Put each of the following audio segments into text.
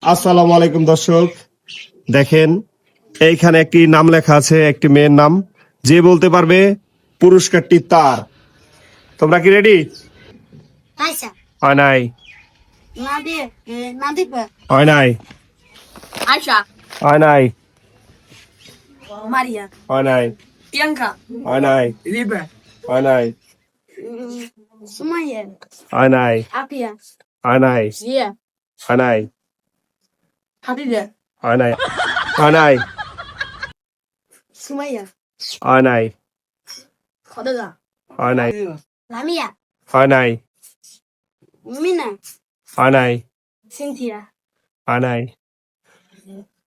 আসসালামু আলাইকুম দর্শক, দেখেন এইখানে একটি নাম লেখা আছে, একটি মেয়ের নাম। যে বলতে পারবে পুরস্কারটি তার। তোমরা কি রেডি? আয়শা, হয় নাই, নাদিফা, হয় নাই, আয়শা, হয় নাই, মারিয়া, হয় নাই, প্রিয়াঙ্কা, হয় নাই, রিবা, হয় নাই, সুমাইয়া, হয় নাই, আফিয়া, হয় নাই, জিয়া, হয় নাই, হাদিজা, হয় নাই, হয় নাই, সুমাইয়া, হয় নাই, খদগা, হয় নাই, লামিয়া, হয় নাই, মিনা, হয় নাই, সিনথিয়া, হয় নাই,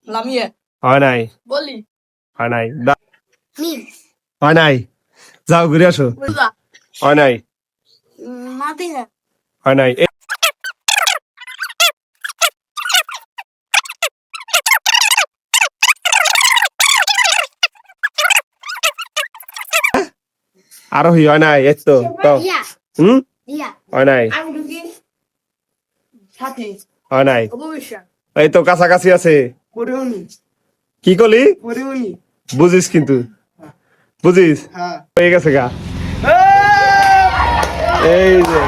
লামিয়া, হয় নাই, বলি, হয় নাই, মিম, হয় নাই। যাও ঘুরে আসো। বুজা, হয় নাই, নাদিফা, হয় নাই। আরোহী হয় নাই, এই তো কও। ইয়া, হুম, ইয়া, হয় নাই, আবুদুদ্দিন, সাথী, হয় নাই। অবশ্যা, এই তো কাছাকাছি আছে। পরিউনি, কি করলি? পরিউনি, বুঝিস কিন্তু, বুঝিস হ্যাঁ, হয়ে গেছে গা। এই যে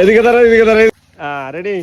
এদিকে দাঁড়া, এদিকে দাঁড়া। রেডি।